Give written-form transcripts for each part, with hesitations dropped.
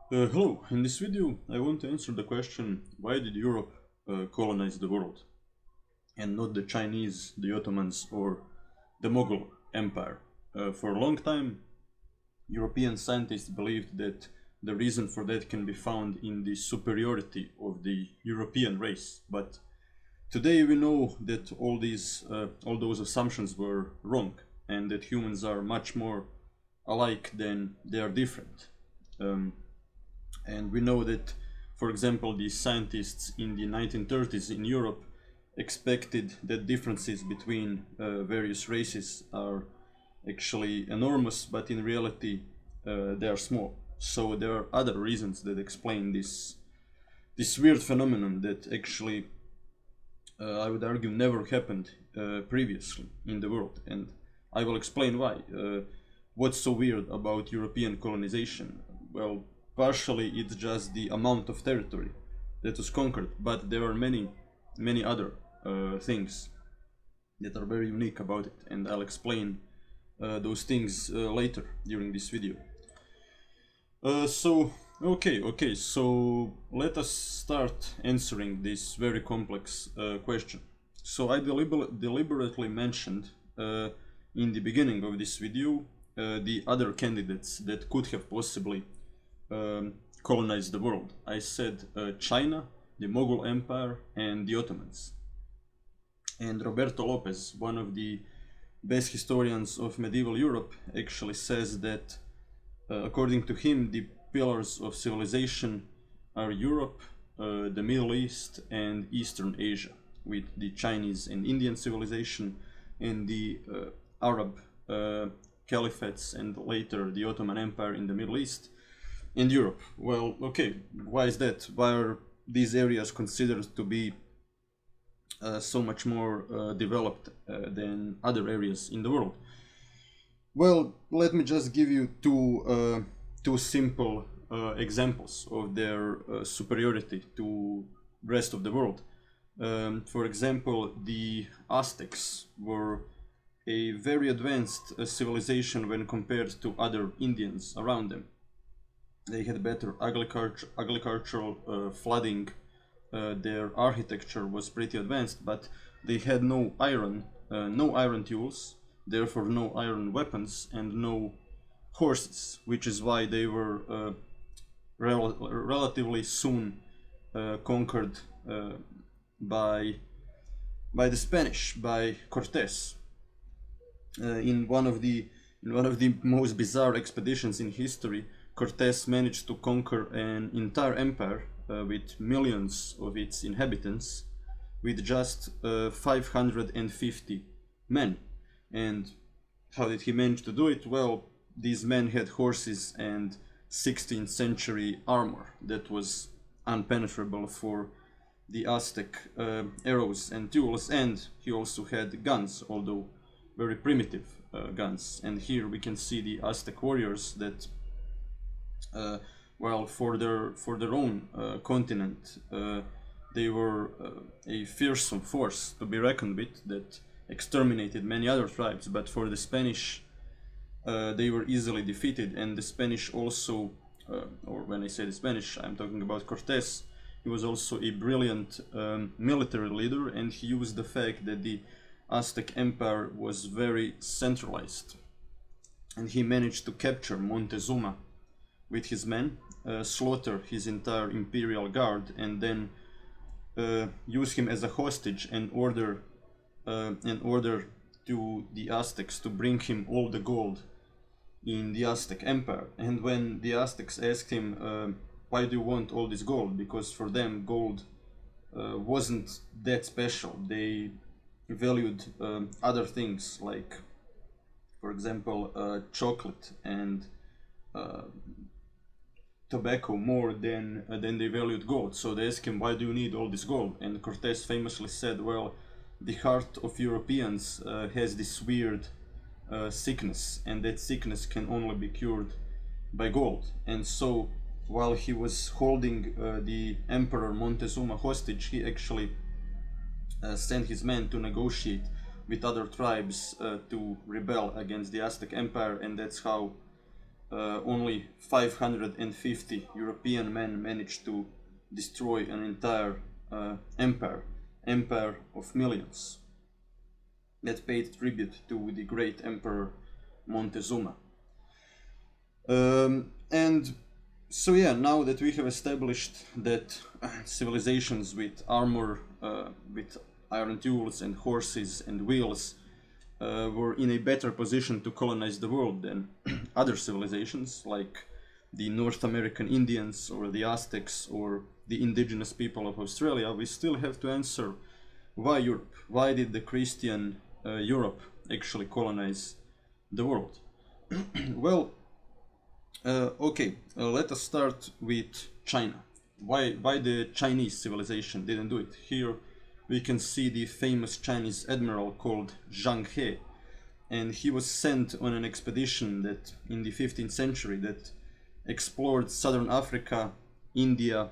Hello, in this video I want to answer the question, why did Europe colonize the world and not the Chinese, the Ottomans or the Mughal Empire? For a long time European scientists believed that the reason for that can be found in the superiority of the European race, but today we know that all those assumptions were wrong and that humans are much more alike than they are different. Um, and we know that, for example, the scientists in the 1930s in Europe expected that differences between various races are actually enormous, but in reality they are small. So there are other reasons that explain this weird phenomenon that actually I would argue never happened previously in the world, and I will explain why. What's so weird about European colonization? Well, partially it's just the amount of territory that was conquered, but there are many other things that are very unique about it, and I'll explain those things later during this video. So let us start answering this very complex question. So I deliberately mentioned in the beginning of this video the other candidates that could have possibly colonized the world. I said China, the Mughal Empire and the Ottomans. And Roberto Lopez, one of the best historians of medieval Europe, actually says that according to him, the pillars of civilization are Europe, the Middle East and Eastern Asia, with the Chinese and Indian civilization and the Arab caliphates and later the Ottoman Empire in the Middle East and Europe. Well, okay, why is that? Why are these areas considered to be so much more developed than other areas in the world? Well, let me just give you two simple examples of their superiority to rest of the world. For example, the Aztecs were a very advanced civilization when compared to other Indians around them. They had better agricultural flooding, their architecture was pretty advanced, but they had no iron tools, therefore no iron weapons and no horses, which is why they were relatively soon conquered by the Spanish, by Cortés. In one of the most bizarre expeditions in history, Cortés managed to conquer an entire empire with millions of its inhabitants with just 550 men. And how did he manage to do it? Well, these men had horses and 16th century armor that was unpenetrable for the Aztec arrows and tools, and he also had guns, although very primitive guns. And here we can see the Aztec warriors that well, for their own continent they were a fearsome force to be reckoned with that exterminated many other tribes, but for the Spanish they were easily defeated. And the Spanish also, or when I say the Spanish, I'm talking about Cortés. He was also a brilliant military leader, and he used the fact that the Aztec Empire was very centralized, and he managed to capture Montezuma with his men, slaughter his entire imperial guard, and then use him as a hostage and order to the Aztecs to bring him all the gold in the Aztec Empire. And when the Aztecs asked him, why do you want all this gold? Because for them gold wasn't that special. They valued other things, like, for example, chocolate and tobacco more than they valued gold. So they asked him, why do you need all this gold? And Cortés famously said, well, the heart of Europeans has this weird sickness, and that sickness can only be cured by gold. And so while he was holding the Emperor Montezuma hostage, he actually sent his men to negotiate with other tribes to rebel against the Aztec Empire, and that's how only 550 European men managed to destroy an entire empire of millions that paid tribute to the great emperor Montezuma. And so yeah, now that we have established that civilizations with armor, with iron tools and horses and wheels were in a better position to colonize the world than other civilizations like the North American Indians or the Aztecs or the indigenous people of Australia, we still have to answer why Europe? Why did the Christian Europe actually colonize the world? Well, let us start with China. Why the Chinese civilization didn't do it? Here we can see the famous Chinese admiral called Zhang He, and he was sent on an expedition that in the 15th century that explored southern Africa, India,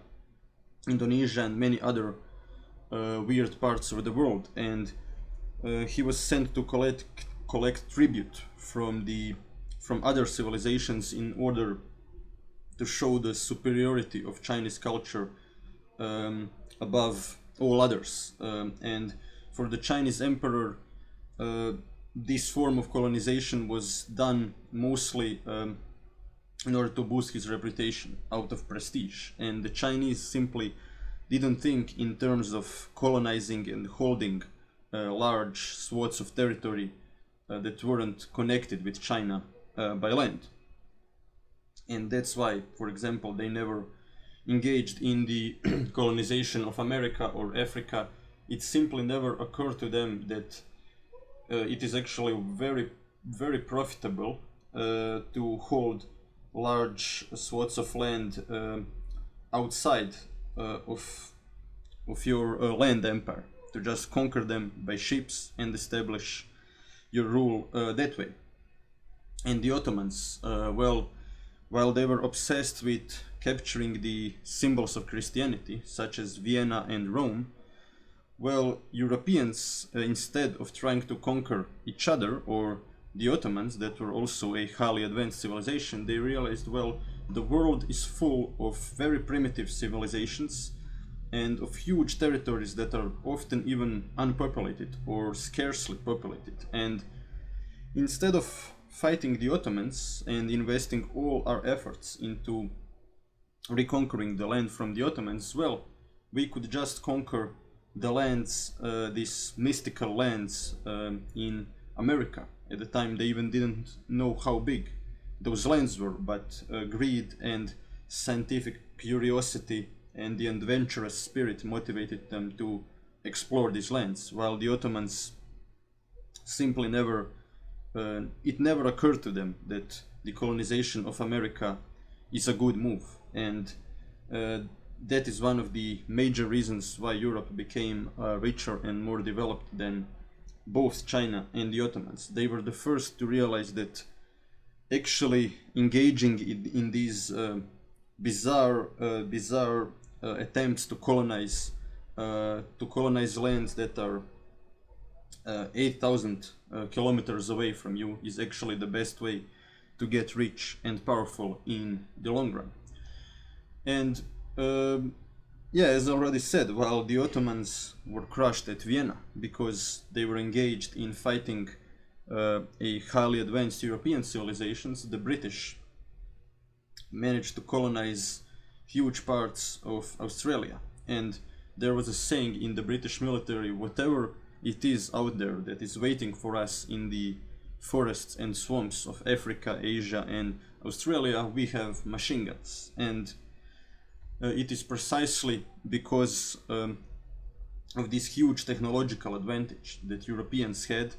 Indonesia, and many other weird parts of the world. And he was sent to collect tribute from other civilizations in order to show the superiority of Chinese culture above all others. And for the Chinese emperor, this form of colonization was done mostly in order to boost his reputation out of prestige. And the Chinese simply didn't think in terms of colonizing and holding large swaths of territory that weren't connected with China by land. And that's why, for example, they never engaged in the colonization of America or Africa. It simply never occurred to them that it is actually very, very profitable to hold large swaths of land outside of your land empire, to just conquer them by ships and establish your rule that way. And the Ottomans, while they were obsessed with capturing the symbols of Christianity, such as Vienna and Rome, well, Europeans, instead of trying to conquer each other or the Ottomans, that were also a highly advanced civilization, they realized, well, the world is full of very primitive civilizations and of huge territories that are often even unpopulated or scarcely populated. And instead of fighting the Ottomans and investing all our efforts into reconquering the land from the Ottomans, well, we could just conquer the lands, these mystical lands in America. At the time they even didn't know how big those lands were, but greed and scientific curiosity and the adventurous spirit motivated them to explore these lands, while the Ottomans simply never, it never occurred to them that the colonization of America is a good move. And that is one of the major reasons why Europe became richer and more developed than both China and the Ottomans. They were the first to realize that actually engaging in these bizarre attempts to colonize lands that are 8,000 kilometers away from you is actually the best way to get rich and powerful in the long run. And yeah, as I already said, while the Ottomans were crushed at Vienna because they were engaged in fighting a highly advanced European civilizations, the British managed to colonize huge parts of Australia. And there was a saying in the British military, whatever it is out there that is waiting for us in the forests and swamps of Africa, Asia and Australia, we have machine guns. And it is precisely because of this huge technological advantage that Europeans had.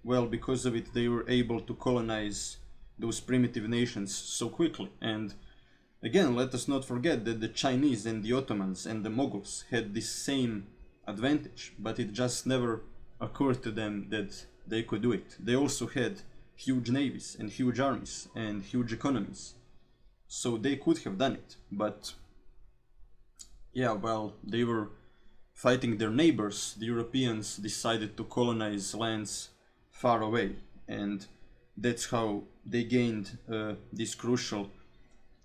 Well, because of it they were able to colonize those primitive nations so quickly. And again, let us not forget that the Chinese and the Ottomans and the Mughals had this same advantage, but it just never occurred to them that they could do it. They also had huge navies and huge armies and huge economies, so they could have done it. But yeah, while they were fighting their neighbors, the Europeans decided to colonize lands far away, and that's how they gained this crucial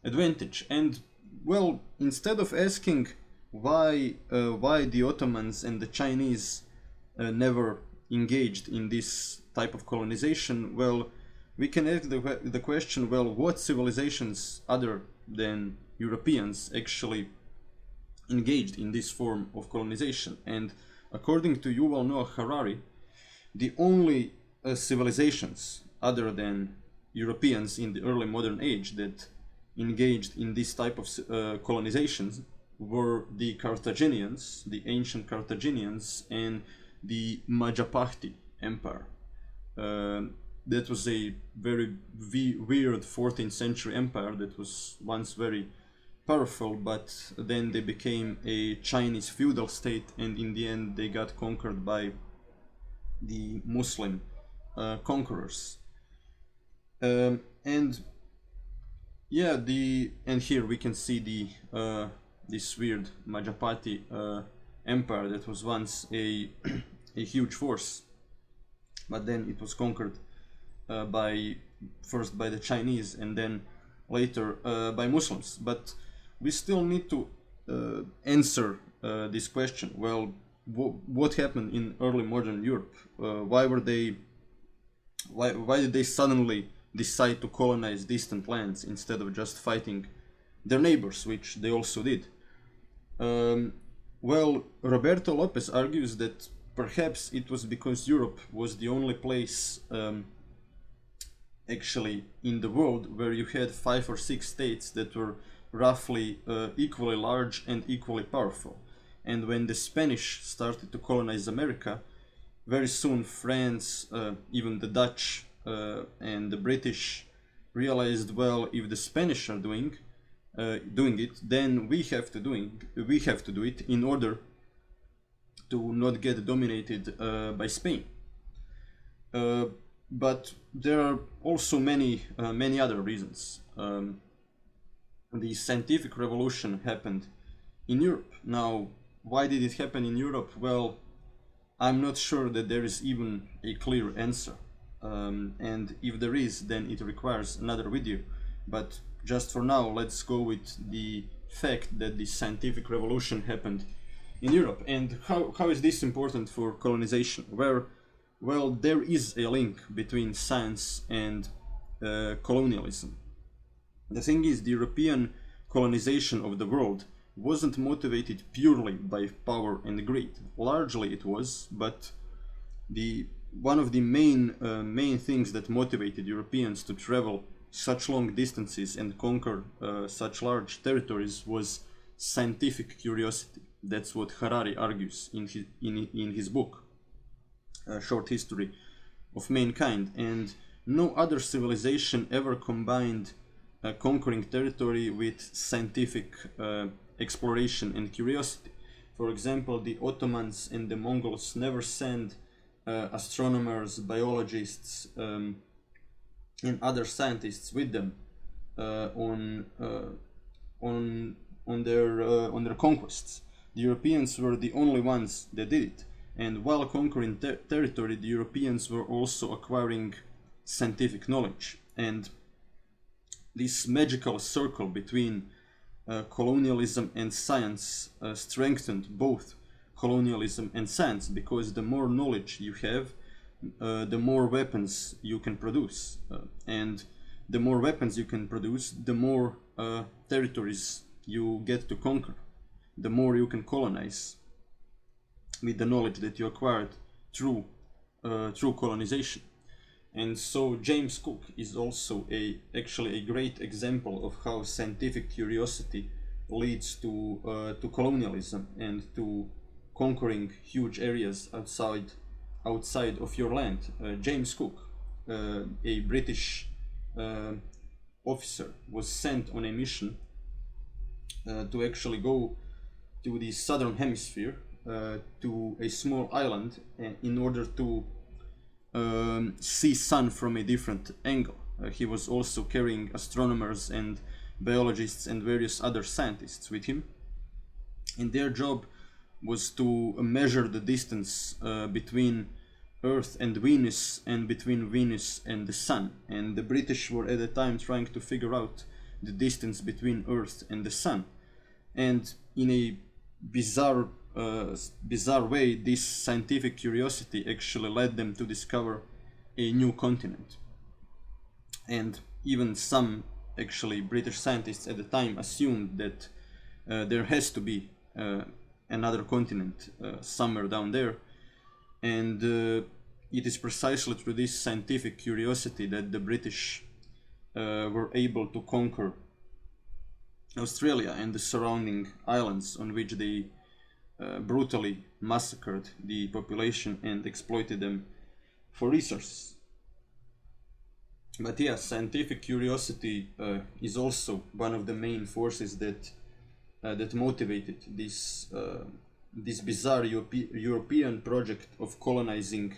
advantage. And well, instead of asking why the Ottomans and the Chinese never engaged in this type of colonization, well, we can ask the question, well, what civilizations other than Europeans actually engaged in this form of colonization? And according to Yuval Noah Harari, the only civilizations other than Europeans in the early modern age that engaged in this type of colonizations were the Carthaginians, the ancient Carthaginians, and the Majapahit Empire. That was a very weird 14th century empire that was once very powerful, but then they became a Chinese feudal state, and in the end they got conquered by the Muslim conquerors. And yeah, and here we can see the this weird Majapahit empire that was once a huge force, but then it was conquered first by the Chinese and then later by Muslims. But we still need to answer this question. Well, what happened in early modern Europe? Why did they suddenly decide to colonize distant lands instead of just fighting their neighbors, which they also did? Well, Roberto Lopez argues that perhaps it was because Europe was the only place actually in the world where you had 5 or 6 states that were roughly equally large and equally powerful. And when the Spanish started to colonize America, very soon France, even the Dutch and the British realized, well, if the Spanish are doing it, then we have to do it in order to not get dominated by Spain. But there are also many other reasons. The scientific revolution happened in Europe. Now, why did it happen in Europe? Well, I'm not sure that there is even a clear answer. And if there is, then it requires another video. But just for now, let's go with the fact that the scientific revolution happened in Europe. And how is this important for colonization? Well, there is a link between science and colonialism. The thing is, the European colonization of the world wasn't motivated purely by power and greed. Largely it was, but one of the main things that motivated Europeans to travel such long distances and conquer such large territories was scientific curiosity. That's what Harari argues in his book, A Short History of Mankind. And no other civilization ever combined conquering territory with scientific exploration and curiosity. For example, the Ottomans and the Mongols never sent astronomers, biologists, and other scientists with them on their conquests. The Europeans were the only ones that did it. And while conquering territory, the Europeans were also acquiring scientific knowledge. And this magical circle between colonialism and science strengthened both colonialism and science, because the more knowledge you have, the more weapons you can produce. And the more weapons you can produce, the more territories you get to conquer, the more you can colonize with the knowledge that you acquired through colonization. And so James Cook is also actually a great example of how scientific curiosity leads to colonialism and to conquering huge areas outside of your land. James Cook, a British officer, was sent on a mission to actually go to the southern hemisphere, to a small island, in order to see sun from a different angle. He was also carrying astronomers and biologists and various other scientists with him, and their job was to measure the distance between Earth and Venus and between Venus and the Sun. And the British were at the time trying to figure out the distance between Earth and the Sun. And in a bizarre way, this scientific curiosity actually led them to discover a new continent. And even some actually British scientists at the time assumed that there has to be another continent somewhere down there. And it is precisely through this scientific curiosity that the British were able to conquer Australia and the surrounding islands, on which they brutally massacred the population and exploited them for resources. But yeah, scientific curiosity is also one of the main forces that motivated this bizarre European project of colonizing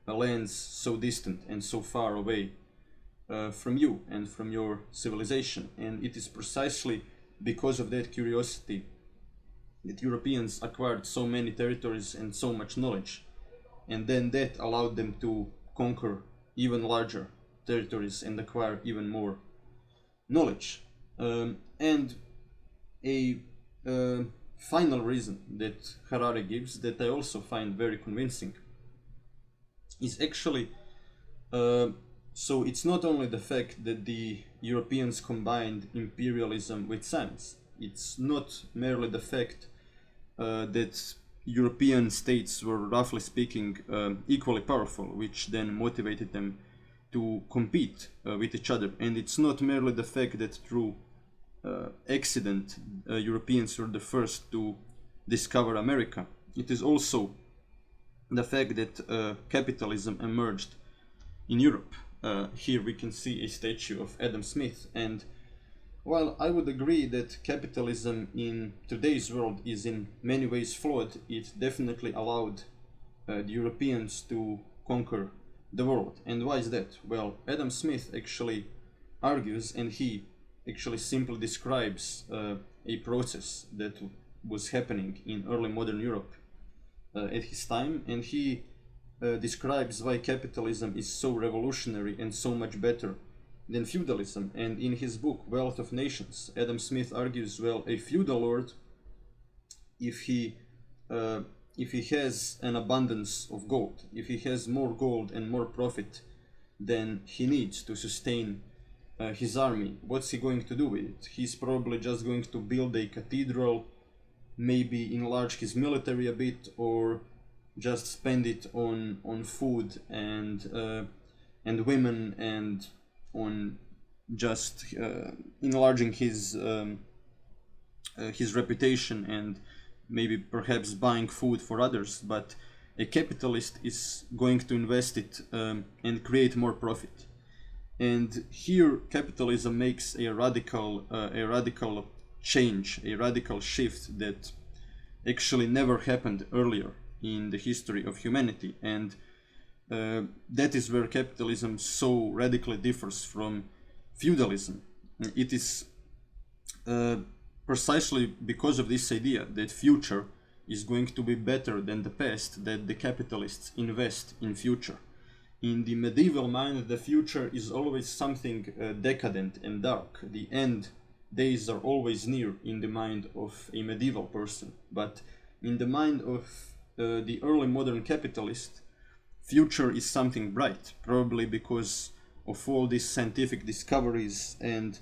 lands so distant and so far away from you and from your civilization. And it is precisely because of that curiosity that Europeans acquired so many territories and so much knowledge, and then that allowed them to conquer even larger territories and acquire even more knowledge. And a final reason that Harari gives, that I also find very convincing, is actually so it's not only the fact that the Europeans combined imperialism with science. It's not merely the fact that European states were, roughly speaking, equally powerful, which then motivated them to compete with each other. And it's not merely the fact that through accident Europeans were the first to discover America. It is also the fact that capitalism emerged in Europe. Here we can see a statue of Adam Smith, and while I would agree that capitalism in today's world is in many ways flawed, it definitely allowed the Europeans to conquer the world. And why is that? Well, Adam Smith actually argues, and he actually simply describes a process that was happening in early modern Europe at his time, and he describes why capitalism is so revolutionary and so much better than feudalism. And in his book Wealth of Nations, Adam Smith argues, well, a feudal lord, if he has an abundance of gold, if he has more gold and more profit than he needs to sustain his army, what's he going to do with it? He's probably just going to build a cathedral, maybe enlarge his military a bit, or just spend it on food and women, and on just enlarging his reputation, and maybe perhaps buying food for others. But a capitalist is going to invest it and create more profit. And here capitalism makes a radical change, a radical shift that actually never happened earlier in the history of humanity. And that is where capitalism so radically differs from feudalism. It is precisely because of this idea that future is going to be better than the past that the capitalists invest in future. In the medieval mind, the future is always something decadent and dark. The end days are always near in the mind of a medieval person. But in the mind of the early modern capitalist, future is something bright, probably because of all these scientific discoveries and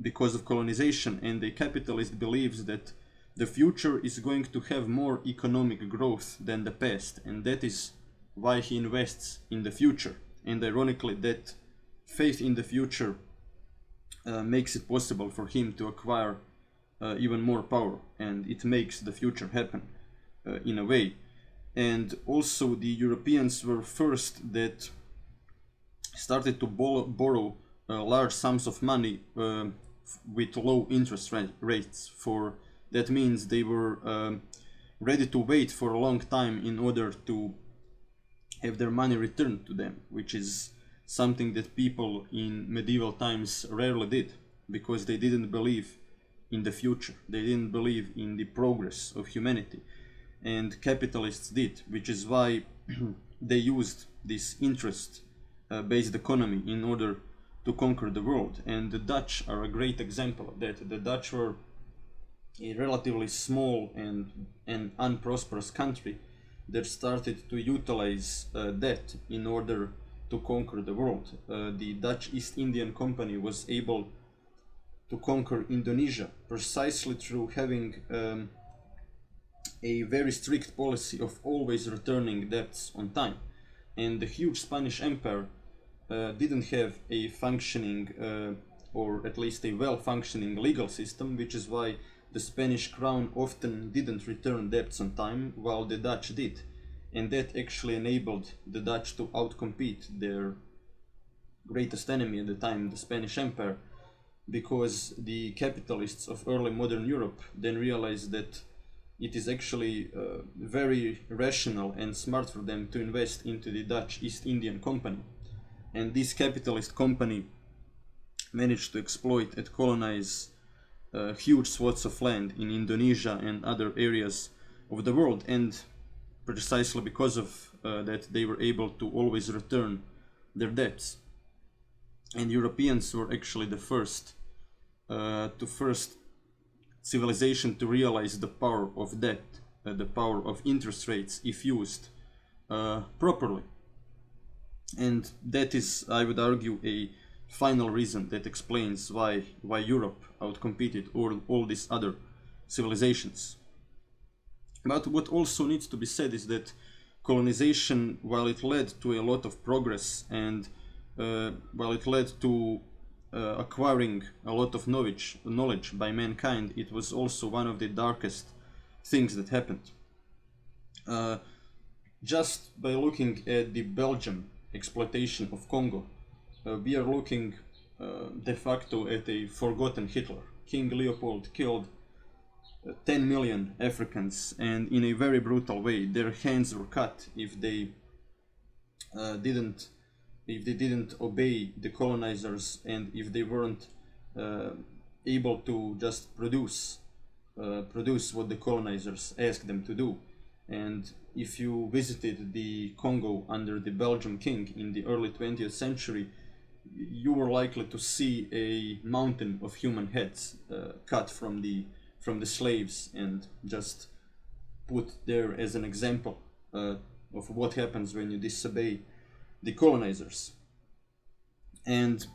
because of colonization. And the capitalist believes that the future is going to have more economic growth than the past, and that is why he invests in the future. And ironically, that faith in the future makes it possible for him to acquire even more power, and it makes the future happen in a way. And also the Europeans were first that started to borrow large sums of money with low interest rates. For that means they were ready to wait for a long time in order to have their money returned to them, which is something that people in medieval times rarely did, because they didn't believe in the future, they didn't believe in the progress of humanity. And capitalists did, which is why they used this interest-based economy in order to conquer the world. And the Dutch are a great example of that. The Dutch were a relatively small and unprosperous country that started to utilize debt in order to conquer the world. The Dutch East Indian Company was able to conquer Indonesia precisely through having a very strict policy of always returning debts on time. And the huge Spanish Empire didn't have a functioning or at least a well-functioning legal system, which is why the Spanish crown often didn't return debts on time, while the Dutch did. And that actually enabled the Dutch to outcompete their greatest enemy at the time, the Spanish Empire, because the capitalists of early modern Europe then realized that it is actually very rational and smart for them to invest into the Dutch East Indian Company. And this capitalist company managed to exploit and colonize huge swaths of land in Indonesia and other areas of the world, and precisely because of that they were able to always return their debts. And Europeans were actually the first civilization to realize the power of debt, the power of interest rates if used properly. And that is, I would argue, a final reason that explains why Europe outcompeted all these other civilizations. But what also needs to be said is that colonization, while it led to a lot of progress and while it led to acquiring a lot of knowledge by mankind, it was also one of the darkest things that happened. Just by looking at the Belgian exploitation of Congo, we are looking de facto at a forgotten Hitler. King Leopold killed 10 million Africans, and in a very brutal way. Their hands were cut if they didn't obey the colonizers, and if they weren't able to just produce what the colonizers asked them to do. And if you visited the Congo under the Belgian king in the early 20th century, you were likely to see a mountain of human heads cut from the slaves and just put there as an example of what happens when you disobey the colonizers. And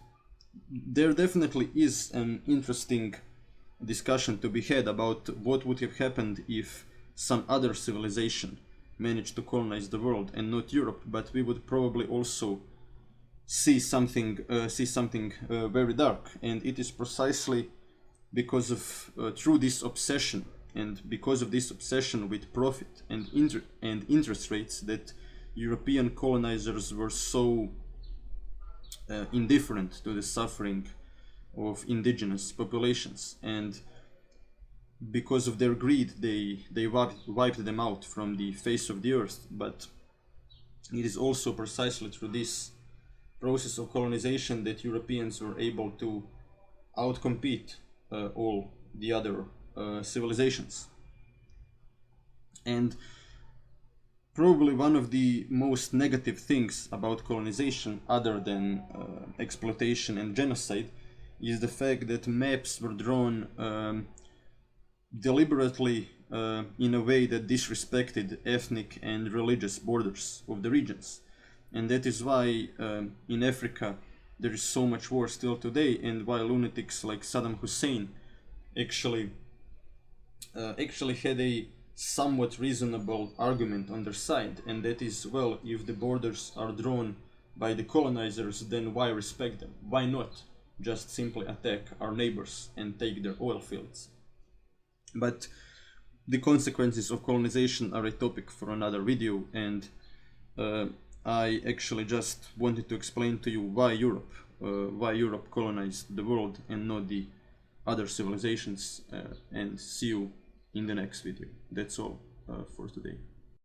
there definitely is an interesting discussion to be had about what would have happened if some other civilization managed to colonize the world and not Europe, but we would probably also see something very dark. And it is precisely because of through this obsession, and because of this obsession with profit and interest rates, that European colonizers were so indifferent to the suffering of indigenous populations, and because of their greed they wiped them out from the face of the earth. But it is also precisely through this process of colonization that Europeans were able to outcompete all the other civilizations. And probably one of the most negative things about colonization, other than exploitation and genocide, is the fact that maps were drawn deliberately in a way that disrespected ethnic and religious borders of the regions. And that is why in Africa there is so much war still today, and why lunatics like Saddam Hussein actually had a somewhat reasonable argument on their side, and that is, well, if the borders are drawn by the colonizers, then why respect them? Why not just simply attack our neighbors and take their oil fields? But the consequences of colonization are a topic for another video, and I actually just wanted to explain to you why Europe colonized the world and not the other civilizations, and see you in the next video. That's all for today.